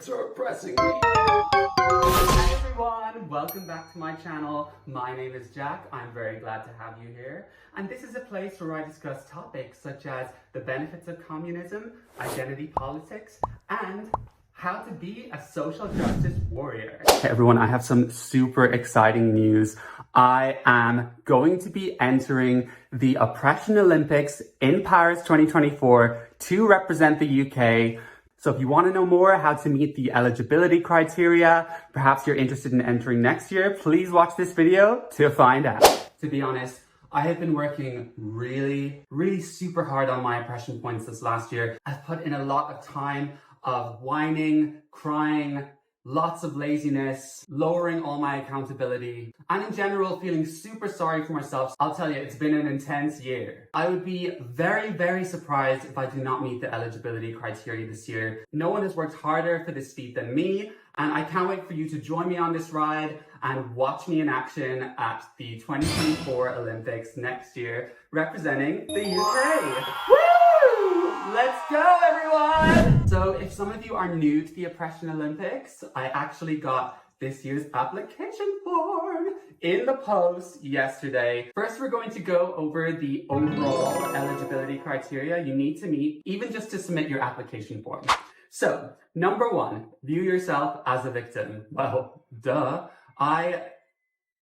parents are oppressing me. Hi everyone, welcome back to my channel. My name is Jack. I'm very glad to have you here. And this is a place where I discuss topics such as the benefits of communism, identity politics, and how to be a social justice warrior. Hey everyone, I have some super exciting news. I am going to be entering the Oppression Olympics in Paris 2024 to represent the UK. So if you want to know more how to meet the eligibility criteria, perhaps you're interested in entering next year, please watch this video to find out. To be honest, I have been working really super hard on my oppression points this last year. I've put in a lot of time of whining, crying, lots of laziness, lowering all my accountability, and in general feeling super sorry for myself. I'll tell you, it's been an intense year. I would be very surprised if I do not meet the eligibility criteria this year. No one has worked harder for this feat than me, and I can't wait for you to join me on this ride and watch me in action at the 2024 Olympics next year, representing the UK. Woo! Let's go, everyone! So if some of you are new to the Oppression Olympics, I actually got this year's application form in the post yesterday. First, we're going to go over the overall eligibility criteria you need to meet, even just to submit your application form. So, number one, view yourself as a victim. Well, duh. I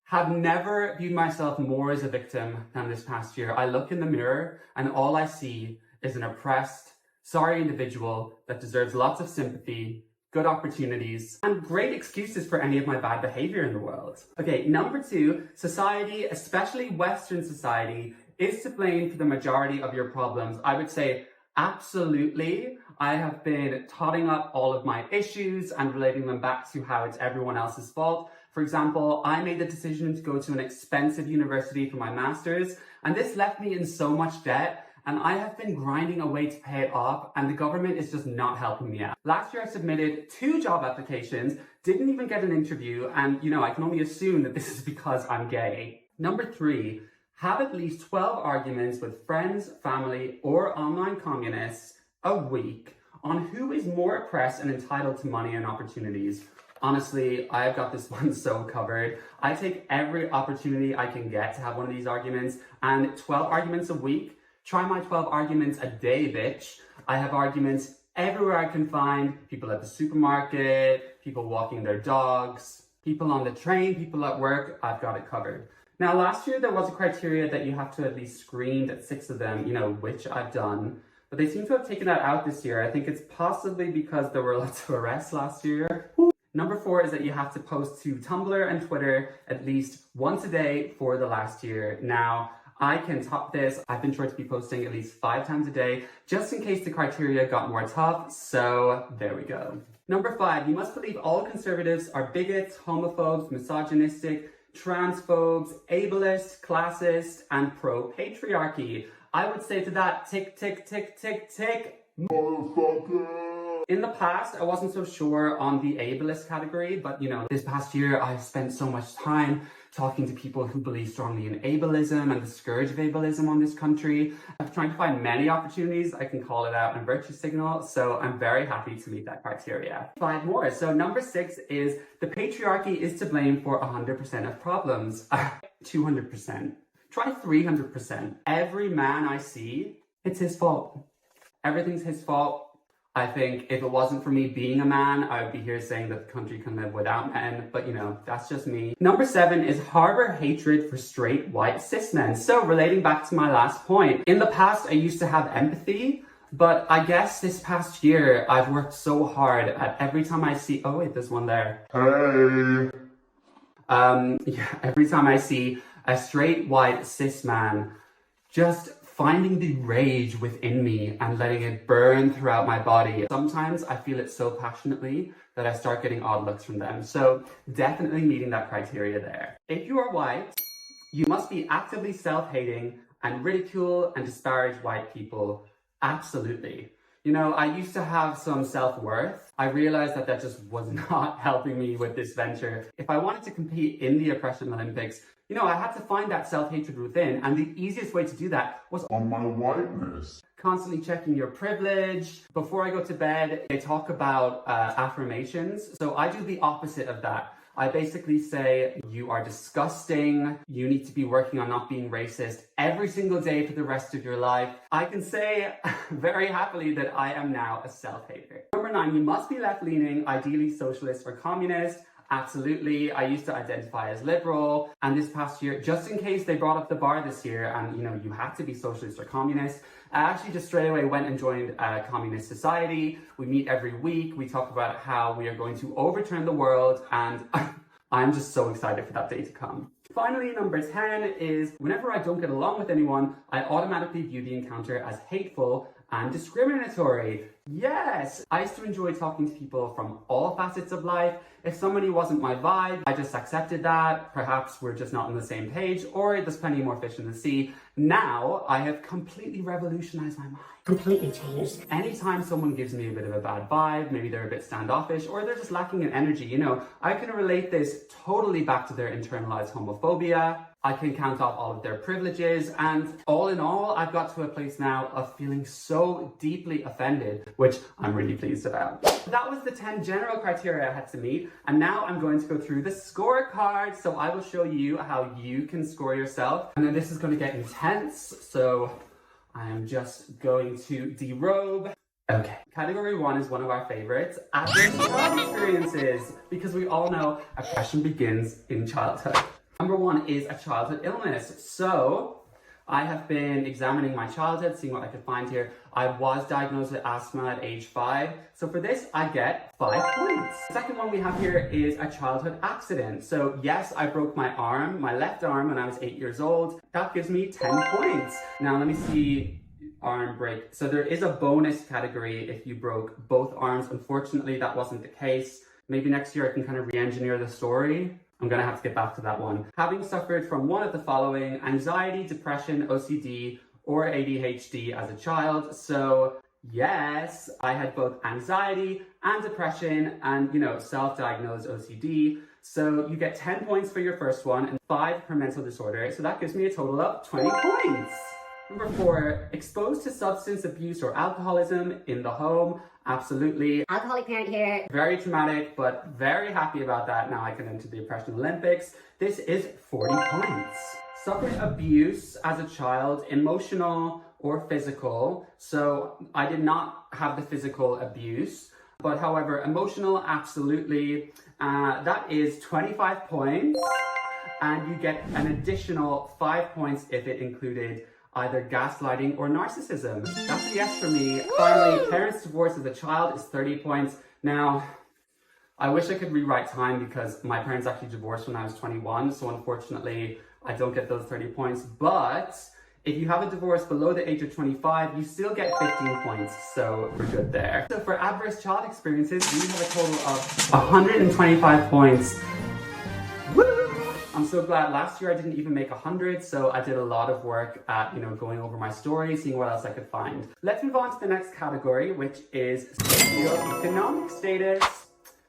have never viewed myself more as a victim than this past year. I look in the mirror and all I see is an oppressed, sorry individual that deserves lots of sympathy, good opportunities, and great excuses for any of my bad behavior in the world. Okay, number two, society, especially Western society, is to blame for the majority of your problems. I would say absolutely. I have been totting up all of my issues and relating them back to how it's everyone else's fault. For example, I made the decision to go to an expensive university for my master's, and this left me in so much debt. And I have been grinding away to pay it off, and the government is just not helping me out. Last year I submitted 2 job applications, didn't even get an interview, and I can only assume that this is because I'm gay. Number 3, have at least 12 arguments with friends, family, or online communists a week on who is more oppressed and entitled to money and opportunities. Honestly, I've got this one so covered. I take every opportunity I can get to have one of these arguments, and 12 arguments a week? Try my 12 arguments a day, bitch. I have arguments everywhere I can find. People at the supermarket, people walking their dogs, people on the train, people at work. I've got it covered. Now, last year there was a criteria that you have to at least screen at 6 of them, which I've done. But they seem to have taken that out this year. I think it's possibly because there were lots of arrests last year. Number 4 is that you have to post to Tumblr and Twitter at least once a day for the last year. Now, I can top this. I've been sure to be posting at least 5 times a day, just in case the criteria got more tough, so there we go. Number 5, you must believe all conservatives are bigots, homophobes, misogynistic, transphobes, ableist, classist, and pro-patriarchy. I would say to that, tick, tick, tick, tick, tick, motherfucker. In the past, I wasn't so sure on the ableist category, but this past year, I've spent so much time talking to people who believe strongly in ableism and the scourge of ableism on this country. I'm trying to find many opportunities I can call it out and virtue signal, so I'm very happy to meet that criteria. 5 more. So number 6 is the patriarchy is to blame for 100% of problems. 200%. Try 300%. Every man I see, it's his fault. Everything's his fault. I think if it wasn't for me being a man, I would be here saying that the country can live without men, but that's just me. Number 7 is harbor hatred for straight white cis men. So relating back to my last point, in the past I used to have empathy, but I guess this past year I've worked so hard at every time I see, oh wait, there's one there. Hey. Every time I see a straight white cis man, just finding the rage within me and letting it burn throughout my body. Sometimes I feel it so passionately that I start getting odd looks from them. So definitely meeting that criteria there. If you are white, you must be actively self-hating and ridicule and disparage white people. Absolutely. I used to have some self-worth. I realized that just was not helping me with this venture. If I wanted to compete in the Oppression Olympics, I had to find that self-hatred within, and the easiest way to do that was on my whiteness. constantly checking your privilege. Before I go to bed, they talk about affirmations. So I do the opposite of that. I basically say, you are disgusting. You need to be working on not being racist every single day for the rest of your life. I can say very happily that I am now a self-hater. Number 9, you must be left-leaning, ideally socialist or communist. Absolutely. I used to identify as liberal, and this past year, just in case they brought up the bar this year and you had to be socialist or communist, I actually just straight away went and joined a communist society. We meet every week. We talk about how we are going to overturn the world, and I'm just so excited for that day to come. Finally, number 10 is whenever I don't get along with anyone, I automatically view the encounter as hateful and discriminatory. Yes, I used to enjoy talking to people from all facets of life. If somebody wasn't my vibe, I just accepted that. Perhaps we're just not on the same page, or there's plenty more fish in the sea. Now, I have completely revolutionized my mind. Completely changed. Anytime someone gives me a bit of a bad vibe, maybe they're a bit standoffish, or they're just lacking in energy, I can relate this totally back to their internalized homophobia. I can count off all of their privileges, and all in all, I've got to a place now of feeling so deeply offended, which I'm really pleased about. That was the 10 general criteria I had to meet, and now I'm going to go through the scorecard. So I will show you how you can score yourself, and then this is going to get intense, so I'm just going to derobe. Okay, category 1 is one of our favorites, adverse child experiences, because we all know oppression begins in childhood. Number 1 is a childhood illness. So I have been examining my childhood, seeing what I could find here. I was diagnosed with asthma at age 5. So for this, I get 5 points. The second one we have here is a childhood accident. So yes, I broke my arm, my left arm, when I was 8 years old. That gives me 10 points. Now let me see. Arm break. So there is a bonus category if you broke both arms. Unfortunately, that wasn't the case. Maybe next year I can kind of re-engineer the story. I'm gonna have to get back to that one. Having suffered from one of the following: anxiety, depression, OCD, or ADHD as a child. So yes, I had both anxiety and depression and, self-diagnosed OCD. So you get 10 points for your first one and 5 per mental disorder. So that gives me a total of 20 points. Number 4, exposed to substance abuse or alcoholism in the home. Absolutely. Alcoholic parent here. Very traumatic, but very happy about that. Now I can enter the Oppression Olympics. This is 40 points. Suffered abuse as a child, emotional or physical. So I did not have the physical abuse, but however, emotional, absolutely. That is 25 points. And you get an additional 5 points if it included either gaslighting or narcissism. That's a yes for me. Finally, parents divorced as a child is 30 points. Now, I wish I could rewrite time because my parents actually divorced when I was 21, so unfortunately, I don't get those 30 points. But if you have a divorce below the age of 25, you still get 15 points, so we're good there. So for adverse child experiences, we have a total of 125 points. I'm so glad. Last year I didn't even make 100, so I did a lot of work at, going over my story, seeing what else I could find. Let's move on to the next category, which is socioeconomic status.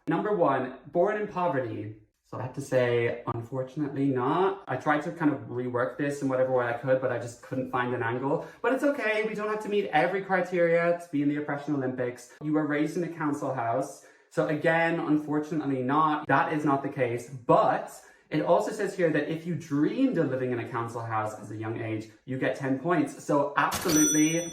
Number 1, born in poverty. So I have to say, unfortunately not. I tried to kind of rework this in whatever way I could, but I just couldn't find an angle. But it's okay, we don't have to meet every criteria to be in the Oppression Olympics. You were raised in a council house. So again, unfortunately not. That is not the case, but it also says here that if you dreamed of living in a council house as a young age, you get 10 points. So absolutely,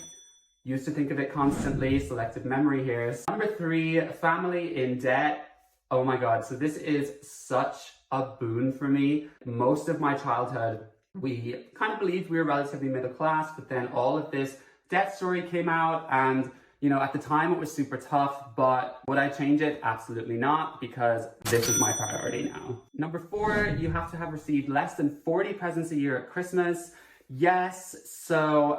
used to think of it constantly, selective memory here. Number 3, family in debt. Oh my God, so this is such a boon for me. Most of my childhood, we kind of believed we were relatively middle class, but then all of this debt story came out and at the time it was super tough, but would I change it? Absolutely not, because this is my priority now. Number 4, you have to have received less than 40 presents a year at Christmas. Yes, so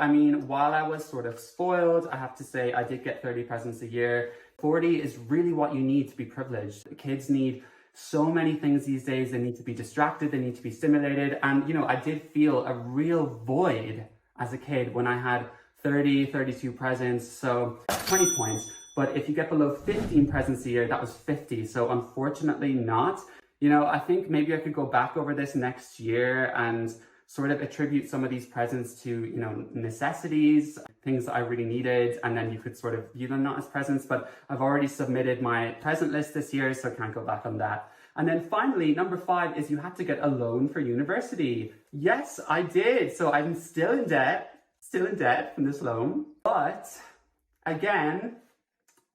while I was sort of spoiled, I have to say I did get 30 presents a year. 40 is really what you need to be privileged. Kids need so many things these days. They need to be distracted, they need to be stimulated. And I did feel a real void as a kid when I had 30, 32 presents, so 20 points. But if you get below 15 presents a year, that was 50. So unfortunately not. I think maybe I could go back over this next year and sort of attribute some of these presents to, necessities. things that I really needed, and then you could sort of view them not as presents, but I've already submitted my present list this year, so I can't go back on that. And then finally, number 5 is you had to get a loan for university. Yes, I did. So I'm still in debt from this loan. But again,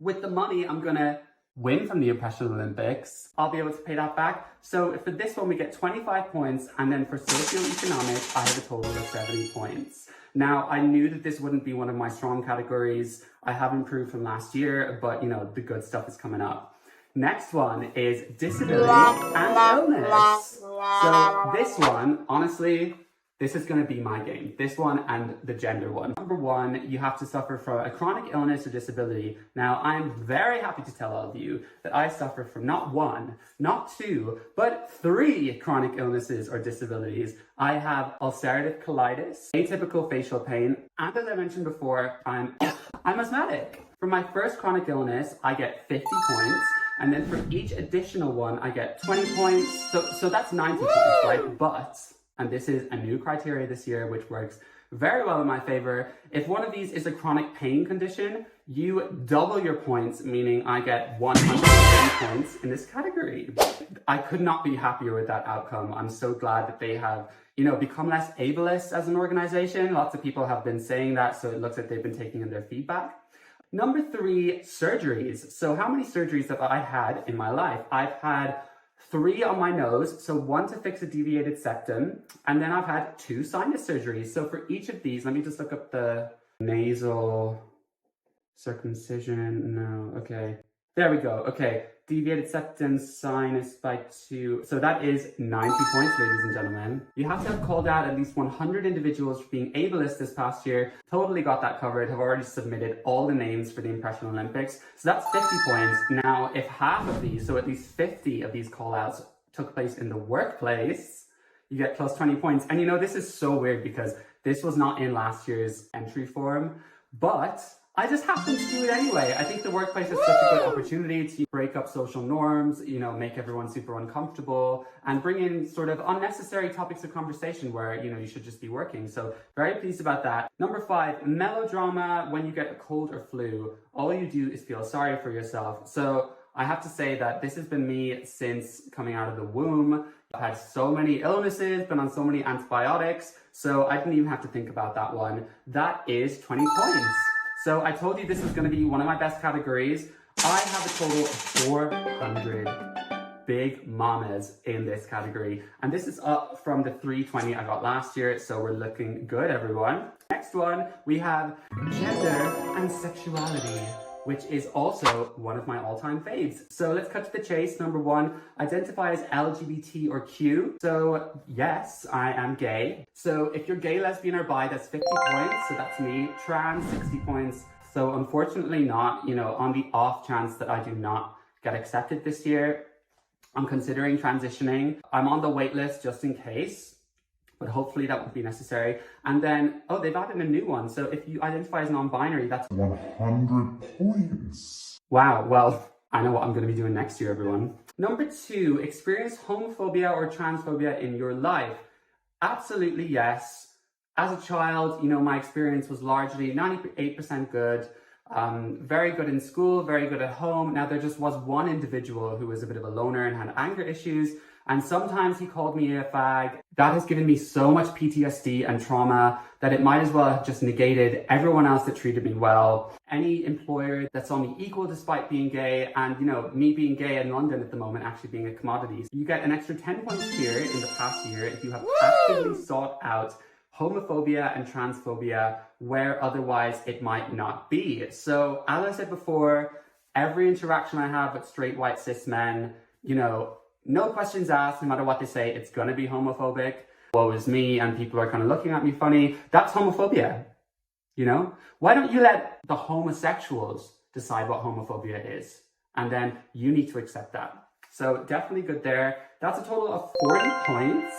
with the money I'm gonna win from the Impression Olympics, I'll be able to pay that back. So for this one, we get 25 points, and then for socioeconomic, I have a total of 70 points. Now, I knew that this wouldn't be one of my strong categories. I have improved from last year, but you know, the good stuff is coming up. Next one is disability and illness. So this one, honestly, this is going to be my game. This one and the gender one. Number 1, you have to suffer from a chronic illness or disability. Now, I'm very happy to tell all of you that I suffer from not 1, not 2, but 3 chronic illnesses or disabilities. I have ulcerative colitis, atypical facial pain, and as I mentioned before, I'm asthmatic. For my first chronic illness, I get 50 points. And then for each additional one, I get 20 points. So that's 90 points, right? But, and this is a new criteria this year, which works very well in my favor. If one of these is a chronic pain condition, you double your points, meaning I get 110 points in this category. I could not be happier with that outcome. I'm so glad that they have, you know, become less ableist as an organization. Lots of people have been saying that, so it looks like they've been taking in their feedback. Number 3, surgeries. So how many surgeries have I had in my life? I've had 3 on my nose, so 1 to fix a deviated septum, and then I've had 2 sinus surgeries. So for each of these, let me just look up the nasal circumcision. No, okay. There we go. Okay, deviated septum, sinus by 2. So that is 90 points, ladies and gentlemen. You have to have called out at least 100 individuals for being ableist this past year. Totally got that covered. Have already submitted all the names for the Impression Olympics. So that's 50 points. Now, if half of these, so at least 50 of these call outs took place in the workplace, you get plus 20 points. And you know, this is so weird because this was not in last year's entry form, but I just happened to do it anyway. I think the workplace is such a good opportunity to break up social norms, you know, make everyone super uncomfortable and bring in sort of unnecessary topics of conversation where, you know, you should just be working. So very pleased about that. Number 5, melodrama. When you get a cold or flu, all you do is feel sorry for yourself. So I have to say that this has been me since coming out of the womb. I've had so many illnesses, been on so many antibiotics, so I didn't even have to think about that one. That is 20 points. So I told you this was going to be one of my best categories. I have a total of 400 big mamas in this category. And this is up from the 320 I got last year. So we're looking good, everyone. Next one, we have gender and sexuality, which is also one of my all-time faves. So let's cut to the chase. Number 1, identify as LGBT or Q. So yes, I am gay. So if you're gay, lesbian, or bi, that's 50 points. So that's me. Trans, 60 points. So unfortunately not, you know, on the off chance that I do not get accepted this year, I'm considering transitioning. I'm on the wait list just in case, but hopefully that won't be necessary. And then, oh, they've added a new one. So if you identify as non-binary, that's 100 points. Wow, well, I know what I'm gonna be doing next year, everyone. Number 2, experience homophobia or transphobia in your life. Absolutely yes. As a child, you know, my experience was largely 98% good. Very good in school, very good at home. Now, there just was one individual who was a bit of a loner and had anger issues. And sometimes he called me a fag. That has given me so much PTSD and trauma that it might as well have just negated everyone else that treated me well. Any employer that saw me equal despite being gay, and you know, me being gay in London at the moment actually being a commodity. You get an extra 10 points here in the past year if you have actively sought out homophobia and transphobia where otherwise it might not be. So as I said before, every interaction I have with straight white cis men, you know, no questions asked, no matter what they say, it's gonna be homophobic. Woe is me, and people are kind of looking at me funny. That's homophobia, you know? Why don't you let the homosexuals decide what homophobia is? And then you need to accept that. So definitely good there. That's a total of 40 points.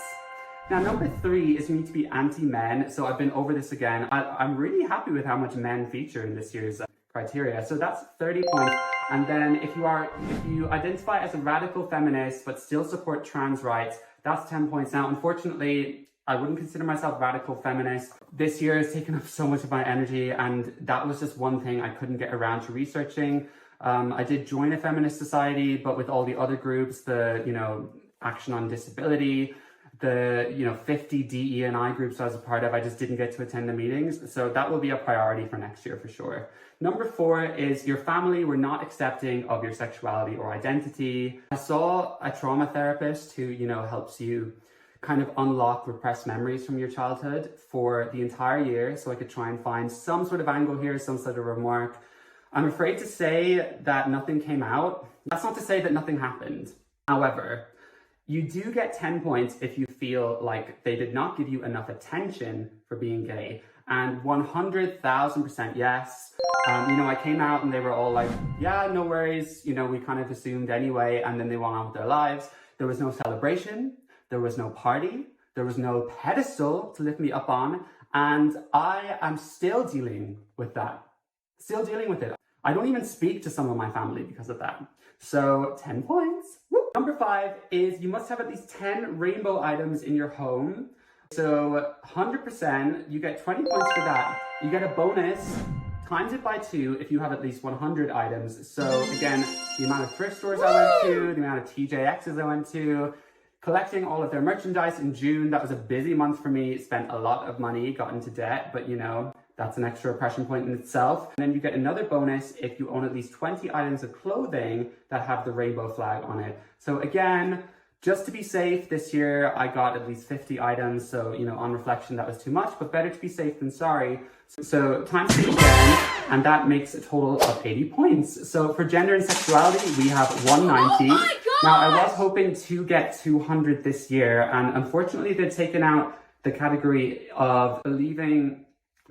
Now, number 3 is you need to be anti-men. So I've been over this again. I'm really happy with how much men feature in this year's criteria. So that's 30 points. And then if you identify as a radical feminist but still support trans rights, that's 10 points. Now, unfortunately, I wouldn't consider myself radical feminist. This year has taken up so much of my energy, and that was just one thing I couldn't get around to researching. I did join a feminist society, but with all the other groups, the, Action on Disability, the, 50 DE&I groups I was a part of, I just didn't get to attend the meetings. So that will be a priority for next year for sure. Number 4 is your family were not accepting of your sexuality or identity. I saw a trauma therapist who, helps you kind of unlock repressed memories from your childhood for the entire year. So I could try and find some sort of angle here, some sort of remark. I'm afraid to say that nothing came out. That's not to say that nothing happened. However, you do get 10 points if you feel like they did not give you enough attention for being gay. And 100,000% yes. I came out and they were all like, yeah, no worries. We kind of assumed anyway. And then they went on with their lives. There was no celebration. There was no party. There was no pedestal to lift me up on. And I am still dealing with that. Still dealing with it. I don't even speak to some of my family because of that. So 10 points. Woo. Number 5 is you must have at least 10 rainbow items in your home. So 100%, you get 20 points for that. You get a bonus, times it by 2 if you have at least 100 items. So again, the amount of thrift stores I went to, the amount of TJXs I went to, collecting all of their merchandise in June. That was a busy month for me. Spent a lot of money, got into debt, but that's an extra oppression point in itself. And then you get another bonus if you own at least 20 items of clothing that have the rainbow flag on it. So again, just to be safe this year, I got at least 50 items. So, on reflection, that was too much, but better to be safe than sorry. So times 2 again, and that makes a total of 80 points. So for gender and sexuality, we have 190. Oh my God! Now, I was hoping to get 200 this year, and unfortunately, they've taken out the category of believing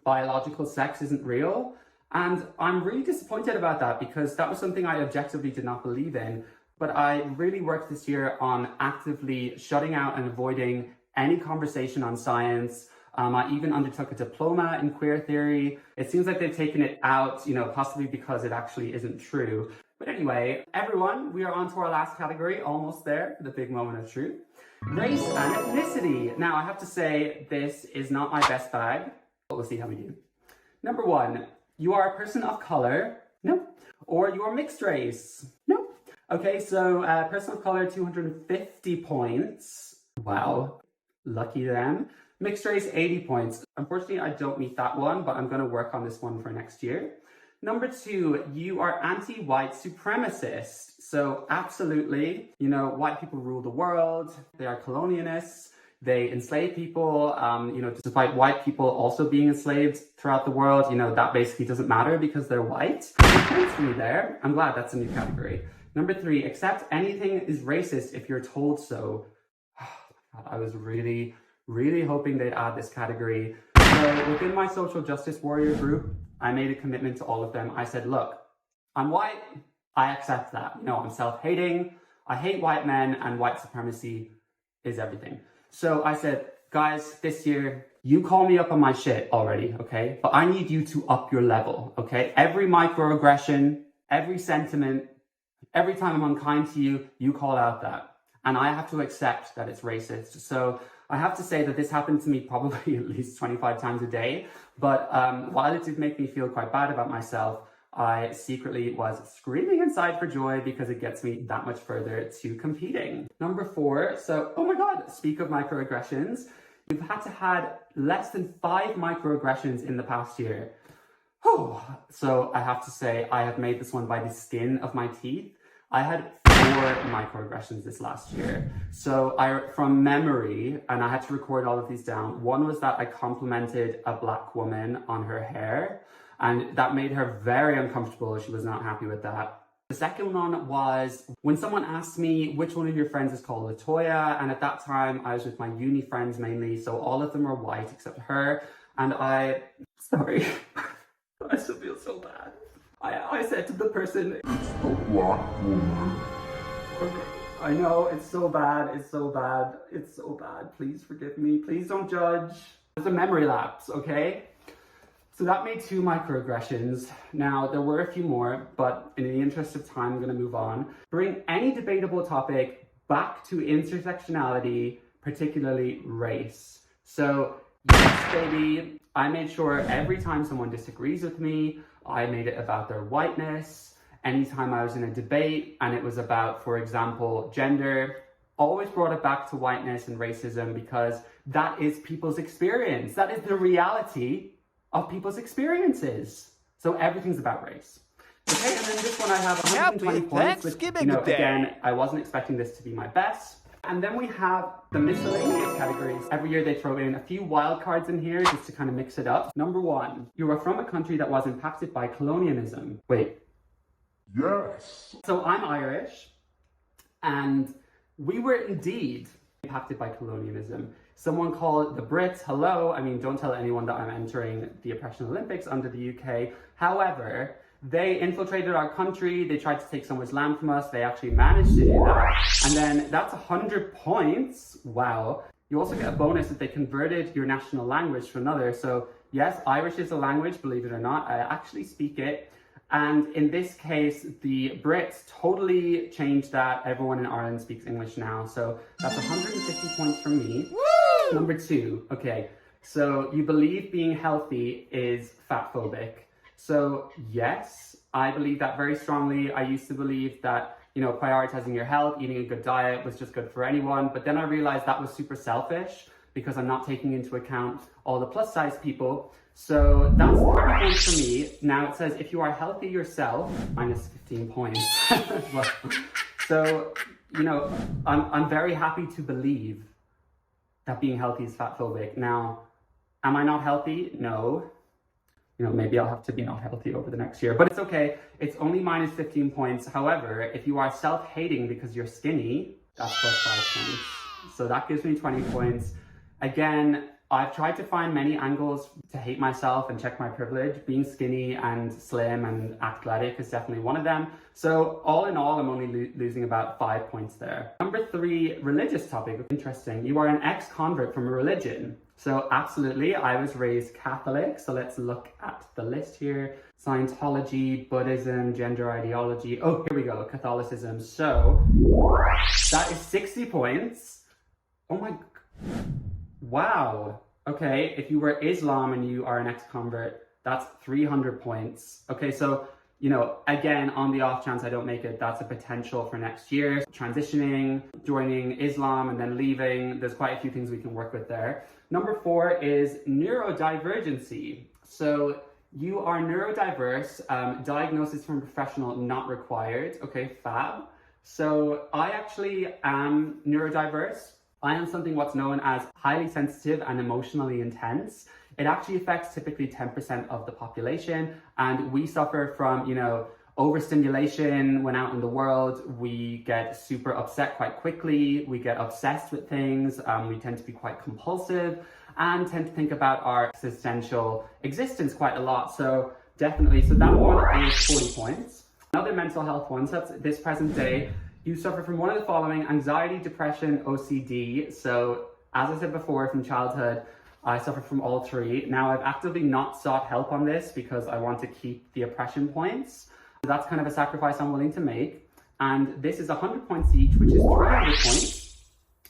biological sex isn't real. And I'm really disappointed about that because that was something I objectively did not believe in. But I really worked this year on actively shutting out and avoiding any conversation on science. I even undertook a diploma in queer theory. It seems like they've taken it out, possibly because it actually isn't true. But anyway, everyone, we are on to our last category, almost there, the big moment of truth. Race and ethnicity. Now, I have to say, this is not my best bag, but we'll see how we do. Number 1, you are a person of color. No. Or you are mixed race. No. Okay, so person of color, 250 points. Wow, lucky them. Mixed race, 80 points. Unfortunately, I don't meet that one, but I'm going to work on this one for next year. Number 2, you are anti-white supremacist. So absolutely, white people rule the world. They are colonialists. They enslave people. Despite white people also being enslaved throughout the world, that basically doesn't matter because they're white. Thanks for me there. I'm glad that's a new category. Number 3, accept anything is racist if you're told so. Oh my God, I was really hoping they'd add this category. So within my social justice warrior group, I made a commitment to all of them. I said, look, I'm white. I accept that. I'm self-hating. I hate white men, and white supremacy is everything. So I said, guys, this year, you call me up on my shit already, okay? But I need you to up your level, okay? Every microaggression, every sentiment, every time I'm unkind to you, you call out that. And I have to accept that it's racist. So I have to say that this happened to me probably at least 25 times a day. But while it did make me feel quite bad about myself, I secretly was screaming inside for joy because it gets me that much further to competing. Number 4, so, oh my God, speak of microaggressions. You've had to had less than 5 microaggressions in the past year. Oh, so I have to say I have made this one by the skin of my teeth. I had 4 microaggressions this last year. So from memory, and I had to record all of these down. One was that I complimented a black woman on her hair, and that made her very uncomfortable. She was not happy with that. The second one was when someone asked me which one of your friends is called Latoya, and at that time I was with my uni friends mainly, so all of them were white except her, and sorry, I still feel so bad. I said to the person, it's a black woman. I know, it's so bad, please forgive me, please don't judge. It's a memory lapse, okay? So that made 2 microaggressions. Now, there were a few more, but in the interest of time, I'm going to move on. Bring any debatable topic back to intersectionality, particularly race. So yes, baby, I made sure every time someone disagrees with me, I made it about their whiteness. Anytime I was in a debate and it was about, for example, gender, always brought it back to whiteness and racism because that is people's experience. That is the reality of people's experiences. So everything's about race. Okay, and then this one I have 120 points, which, again, I wasn't expecting this to be my best. And then we have the miscellaneous categories. Every year they throw in a few wild cards in here just to kind of mix it up. Number 1, you are from a country that was impacted by colonialism. Wait. Yes. So I'm Irish, and we were indeed impacted by colonialism. Someone called the Brits, hello, I mean, don't tell anyone that I'm entering the Oppression Olympics under the UK. However, they infiltrated our country, they tried to take someone's land from us, they actually managed to do that. And then that's 100 points, wow. You also get a bonus if they converted your national language to another. So yes, Irish is a language, believe it or not, I actually speak it. And in this case, the Brits totally changed that. Everyone in Ireland speaks English now. So that's 150 points from me. Woo! Number 2, okay. So you believe being healthy is fat phobic. So yes, I believe that very strongly. I used to believe that, prioritizing your health, eating a good diet was just good for anyone. But then I realized that was super selfish because I'm not taking into account all the plus size people. So that's 30 points for me. Now it says if you are healthy yourself, minus 15 points. Well, so, I'm very happy to believe that being healthy is fat phobic. Now, am I not healthy? No. Maybe I'll have to be not healthy over the next year, but it's okay. It's only minus 15 points. However, if you are self-hating because you're skinny, that's plus 5 points. So that gives me 20 points. Again, I've tried to find many angles to hate myself and check my privilege. Being skinny and slim and athletic is definitely one of them. So all in all, I'm only losing about 5 points there. Number 3, religious topic. Interesting. You are an ex-convert from a religion. So absolutely, I was raised Catholic. So let's look at the list here. Scientology, Buddhism, gender ideology. Oh, here we go, Catholicism. So that is 60 points. Oh my, wow. Okay, if you were Islam and you are an ex-convert, that's 300 points. Okay, so, again, on the off chance I don't make it, that's a potential for next year. Transitioning, joining Islam and then leaving, there's quite a few things we can work with there. Number 4 is neurodivergency. So you are neurodiverse, diagnosis from a professional not required. Okay, fab. So I actually am neurodiverse. I am something what's known as highly sensitive and emotionally intense. It actually affects typically 10% of the population, and we suffer from, overstimulation when out in the world. We get super upset quite quickly. We get obsessed with things. We tend to be quite compulsive and tend to think about our existential existence quite a lot. So definitely, so that one is 40 points. Another mental health one, so that's this present day. You suffer from one of the following: anxiety, depression, OCD. So as I said before, from childhood, I suffer from all 3. Now I've actively not sought help on this because I want to keep the oppression points. So that's kind of a sacrifice I'm willing to make. And this is 100 points each, which is 300 points.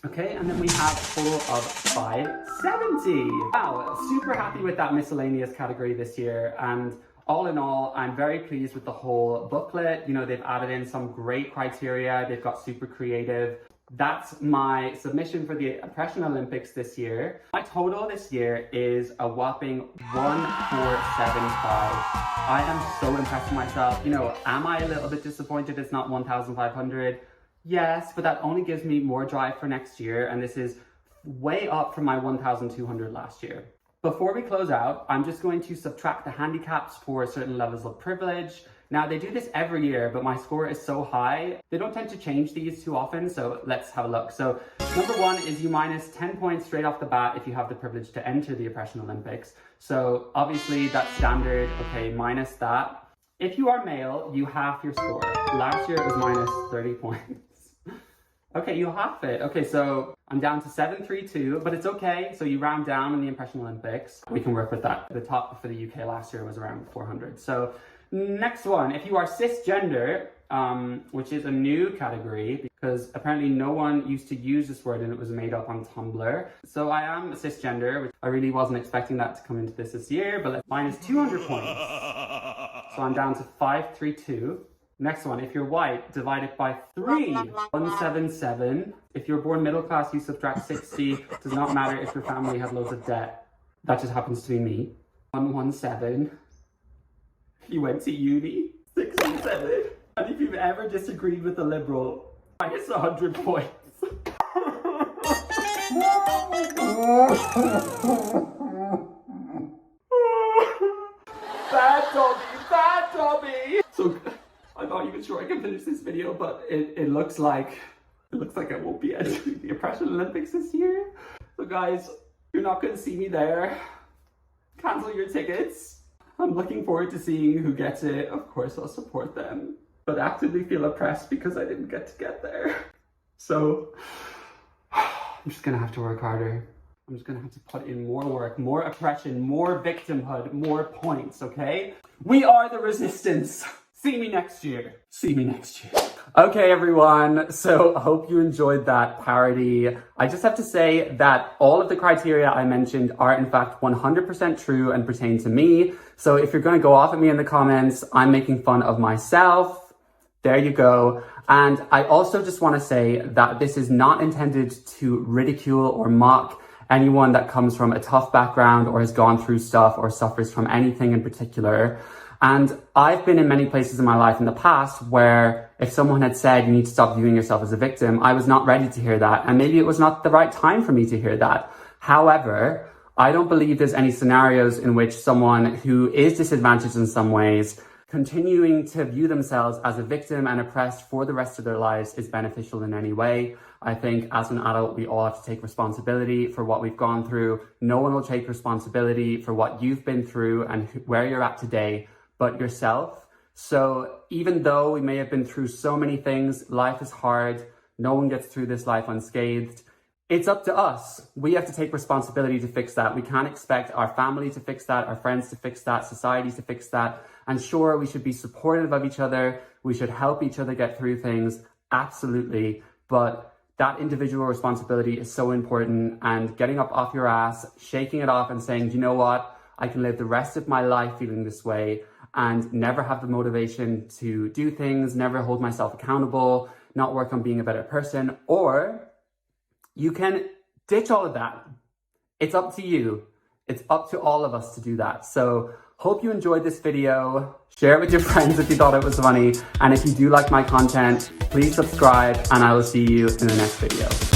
Okay, and then we have a total of 570. Wow, super happy with that miscellaneous category this year. And all in all, I'm very pleased with the whole booklet. They've added in some great criteria. They've got super creative. That's my submission for the Oppression Olympics this year. My total this year is a whopping 1475. I am so impressed with myself. Am I a little bit disappointed it's not 1,500? Yes, but that only gives me more drive for next year, and this is way up from my 1,200 last year. Before we close out, I'm just going to subtract the handicaps for certain levels of privilege. Now, they do this every year, but my score is so high, they don't tend to change these too often, so let's have a look. So, number 1 is you minus 10 points straight off the bat if you have the privilege to enter the Oppression Olympics. So, obviously, that's standard. Okay, minus that. If you are male, you half your score. Last year, it was minus 30 points. Okay, you half it. Okay, so I'm down to 732, but it's okay. So you round down in the Oppression Olympics. We can work with that. The top for the UK last year was around 400. So next one, if you are cisgender, which is a new category because apparently no one used to use this word and it was made up on Tumblr. So I am a cisgender, which I really wasn't expecting that to come into this year, but mine is 200 points. So I'm down to 532. Next one, if you're white, divide it by 3. 177. If you're born middle class, you subtract 60. Does not matter if your family has loads of debt. That just happens to be me. 117. You went to uni. 67. And if you've ever disagreed with a liberal, minus 100 points. Bad Dobby. So I'm not even sure I can finish this video, but it looks like I won't be entering the Oppression Olympics this year. So guys, you're not gonna see me there. Cancel your tickets. I'm looking forward to seeing who gets it. Of course, I'll support them, but actively feel oppressed because I didn't get there. So I'm just gonna have to work harder. I'm just gonna have to put in more work, more oppression, more victimhood, more points, okay? We are the resistance. See me next year. See me next year. Okay, everyone. So I hope you enjoyed that parody. I just have to say that all of the criteria I mentioned are in fact 100% true and pertain to me. So if you're going to go off at me in the comments, I'm making fun of myself. There you go. And I also just want to say that this is not intended to ridicule or mock anyone that comes from a tough background or has gone through stuff or suffers from anything in particular. And I've been in many places in my life in the past where if someone had said you need to stop viewing yourself as a victim, I was not ready to hear that. And maybe it was not the right time for me to hear that. However, I don't believe there's any scenarios in which someone who is disadvantaged in some ways, continuing to view themselves as a victim and oppressed for the rest of their lives is beneficial in any way. I think as an adult, we all have to take responsibility for what we've gone through. No one will take responsibility for what you've been through and where you're at today but yourself. So even though we may have been through so many things, life is hard. No one gets through this life unscathed. It's up to us. We have to take responsibility to fix that. We can't expect our family to fix that, our friends to fix that, society to fix that. And sure, we should be supportive of each other. We should help each other get through things. Absolutely. But that individual responsibility is so important. And getting up off your ass, shaking it off and saying, you know what? I can live the rest of my life feeling this way and never have the motivation to do things, never hold myself accountable, not work on being a better person. Or you can ditch all of that. It's up to you. It's up to all of us to do that. So hope you enjoyed this video. Share it with your friends if you thought it was funny. And if you do like my content, please subscribe and I will see you in the next video.